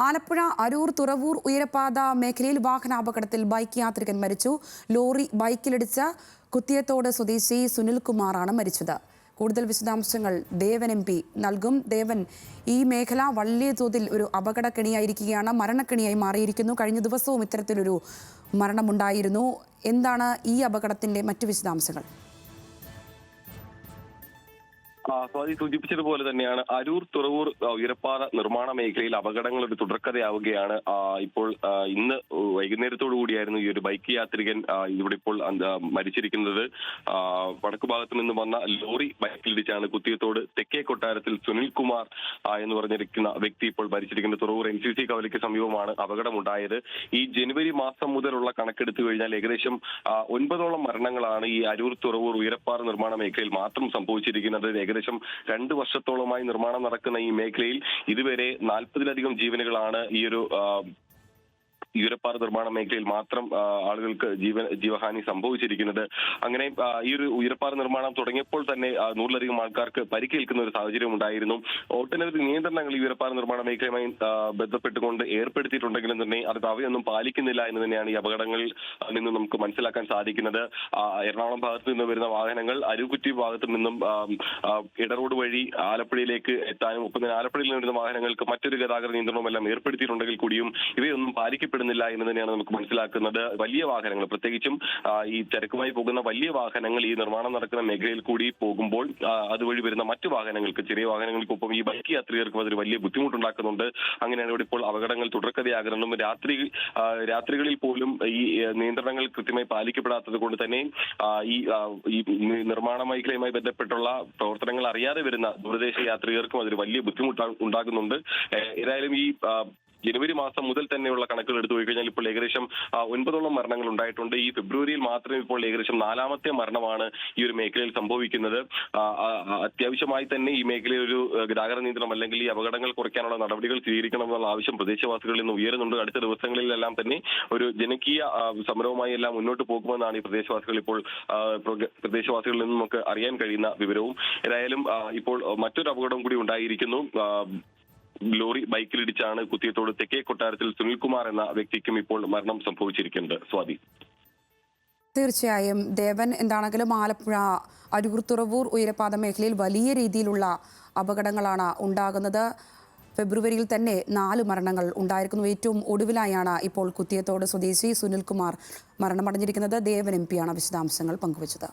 ആലപ്പുഴ അരൂർ തുറവൂർ ഉയരപ്പാത മേഖലയിൽ വാഹനാപകടത്തിൽ ബൈക്ക് യാത്രികൻ മരിച്ചു. ലോറി ബൈക്കിലിടിച്ച കുത്തിയത്തോട് സ്വദേശി സുനിൽകുമാറാണ് മരിച്ചത്. കൂടുതൽ വിശദാംശങ്ങൾ ദേവൻ MP നൽകും. ദേവൻ, ഈ മേഖല വലിയ തോതിൽ ഒരു അപകടക്കെണിയായിരിക്കുകയാണ്, മരണക്കെണിയായി മാറിയിരിക്കുന്നു. കഴിഞ്ഞ ദിവസവും ഇത്തരത്തിലൊരു മരണമുണ്ടായിരുന്നു. എന്താണ് ഈ അപകടത്തിന്റെ മറ്റു വിശദാംശങ്ങൾ? സ്വാതി സൂചിപ്പിച്ചതുപോലെ തന്നെയാണ് അരൂർ തുറവൂർ ഉയരപ്പാത നിർമ്മാണ മേഖലയിൽ അപകടങ്ങൾ ഒരു തുടർക്കഥയാവുകയാണ്. ഇപ്പോൾ ഇന്ന് വൈകുന്നേരത്തോടു കൂടിയായിരുന്നു ഈ ഒരു ബൈക്ക് യാത്രികൻ ഇവിടെ ഇപ്പോൾ മരിച്ചിരിക്കുന്നത്. വടക്കു ഭാഗത്തു നിന്ന് വന്ന ലോറി ബൈക്കിലിടിച്ചാണ് കുത്തിയത്തോട് തെക്കേ കൊട്ടാരത്തിൽ സുനിൽകുമാർ എന്ന് പറഞ്ഞിരിക്കുന്ന വ്യക്തി ഇപ്പോൾ മരിച്ചിരിക്കുന്നത്. തുറവൂർ NCC കവലയ്ക്ക് സമീപമാണ് അപകടമുണ്ടായത്. ഈ ജനുവരി മാസം മുതലുള്ള കണക്കെടുത്തു കഴിഞ്ഞാൽ ഏകദേശം 9ഓളം മരണങ്ങളാണ് ഈ അരൂർ തുറവൂർ ഉയരപ്പാത നിർമ്മാണ മേഖലയിൽ മാത്രം സംഭവിച്ചിരിക്കുന്നത്. ഏകദേശം 2 വർഷത്തോളമായി നിർമ്മാണം നടക്കുന്ന ഈ മേഖലയിൽ ഇതുവരെ 40-ലധികം ജീവനുകളാണ് ഈ ഒരു ഉയരപ്പാത നിർമ്മാണ മേഖലയിൽ മാത്രം ആളുകൾക്ക് ജീവഹാനി സംഭവിച്ചിരിക്കുന്നത്. അങ്ങനെ ഈ ഒരു ഉയരപ്പാത നിർമ്മാണം തുടങ്ങിയപ്പോൾ തന്നെ 100-ലധികം ആൾക്കാർക്ക് പരിക്കേൽക്കുന്ന ഒരു സാഹചര്യം ഉണ്ടായിരുന്നു. ഒട്ടനവധി നിയന്ത്രണങ്ങൾ ഈ ഉയരപ്പാത നിർമ്മാണ മേഖലയുമായി ബന്ധപ്പെട്ടുകൊണ്ട് ഏർപ്പെടുത്തിയിട്ടുണ്ടെങ്കിലും തന്നെ അത് അവയൊന്നും പാലിക്കുന്നില്ല എന്ന് തന്നെയാണ് ഈ അപകടങ്ങളിൽ നിന്ന് നമുക്ക് മനസ്സിലാക്കാൻ സാധിക്കുന്നത്. എറണാകുളം ഭാഗത്ത് നിന്ന് വരുന്ന വാഹനങ്ങൾ അരുക്കുറ്റി ഭാഗത്തു നിന്നും ഇടറോഡ് വഴി ആലപ്പുഴയിലേക്ക് എത്താനും ഒപ്പം തന്നെ ആലപ്പുഴയിൽ നിന്ന് വരുന്ന വാഹനങ്ങൾക്ക് മറ്റൊരു ഗതാഗത നിയന്ത്രണവും എല്ലാം ഏർപ്പെടുത്തിയിട്ടുണ്ടെങ്കിൽ കൂടിയും ഇവയൊന്നും പാലിക്കപ്പെടുന്നില്ല എന്ന് തന്നെയാണ് നമുക്ക് മനസ്സിലാക്കുന്നത്. വലിയ വാഹനങ്ങൾ, പ്രത്യേകിച്ചും ഈ ചരക്കുമായി പോകുന്ന വലിയ വാഹനങ്ങൾ ഈ നിർമ്മാണം നടക്കുന്ന മേഖലയിൽ കൂടി പോകുമ്പോൾ അതുവഴി വരുന്ന മറ്റു വാഹനങ്ങൾക്ക്, ചെറിയ വാഹനങ്ങൾക്കൊപ്പം ഈ ബൈക്ക് യാത്രികർക്കും അതൊരു വലിയ ബുദ്ധിമുട്ടുണ്ടാക്കുന്നുണ്ട്. അങ്ങനെയാണ് ഇവിടെ ഇപ്പോൾ അപകടങ്ങൾ തുടർക്കഥയാകുന്നതും. രാത്രികളിൽ പോലും ഈ നിയന്ത്രണങ്ങൾ കൃത്യമായി പാലിക്കപ്പെടാത്തത് കൊണ്ട് തന്നെ ഈ നിർമ്മാണ മേഖലയുമായി ബന്ധപ്പെട്ടുള്ള പ്രവർത്തനങ്ങൾ അറിയാതെ വരുന്ന ദൂരദേശ യാത്രികർക്കും അതൊരു വലിയ ബുദ്ധിമുട്ട് ഉണ്ടാകുന്നുണ്ട്. ഏതായാലും ഈ ജനുവരി മാസം മുതൽ തന്നെയുള്ള കണക്കുകൾ എടുത്തു പോയിക്കഴിഞ്ഞാൽ ഇപ്പോൾ ഏകദേശം 9ഓളം മരണങ്ങൾ ഉണ്ടായിട്ടുണ്ട്. ഈ ഫെബ്രുവരിയിൽ മാത്രം ഇപ്പോൾ ഏകദേശം 4ാമത്തെ മരണമാണ് ഈ ഒരു മേഖലയിൽ സംഭവിക്കുന്നത്. അത്യാവശ്യമായി തന്നെ ഈ മേഖലയിൽ ഒരു ഗതാഗത നിയന്ത്രണം അല്ലെങ്കിൽ ഈ അപകടങ്ങൾ കുറയ്ക്കാനുള്ള നടപടികൾ സ്വീകരിക്കണമെന്നുള്ള ആവശ്യം പ്രദേശവാസികളിൽ നിന്ന് ഉയരുന്നുണ്ട്. അടുത്ത ദിവസങ്ങളിലെല്ലാം തന്നെ ഒരു ജനകീയ സമരവുമായി എല്ലാം മുന്നോട്ട് പോകുമെന്നാണ് ഈ പ്രദേശവാസികളിൽ നിന്ന് നമുക്ക് അറിയാൻ കഴിയുന്ന വിവരവും. ഏതായാലും ഇപ്പോൾ മറ്റൊരു അപകടം കൂടി ഉണ്ടായിരിക്കുന്നു. ലോറി ബൈക്കിലിടിച്ചാണ് കുത്തിയത്തോട് തെക്കേ കൊട്ടാരത്തിൽ സുനിൽകുമാർ എന്ന വ്യക്തിക്കും ഇപ്പോൾ മരണം സംഭവിച്ചിരിക്കുന്നത്. സ്വാതി. തീർച്ചയായും ദേവൻ, എന്താണെങ്കിലും ആലപ്പുഴ അരൂർ തുറവൂർ ഉയരപ്പാത മേഖലയിൽ വലിയ രീതിയിലുള്ള അപകടങ്ങളാണ് ഉണ്ടാകുന്നത്. ഫെബ്രുവരിയിൽ തന്നെ 4 മരണങ്ങൾ ഉണ്ടായിരിക്കുന്നു. ഏറ്റവും ഒടുവിലായാണ് ഇപ്പോൾ കുത്തിയത്തോട് സ്വദേശി സുനിൽകുമാർ മരണമടഞ്ഞിരിക്കുന്നത്. ദേവൻ MP ആണ് വിശദാംശങ്ങൾ പങ്കുവച്ചത്.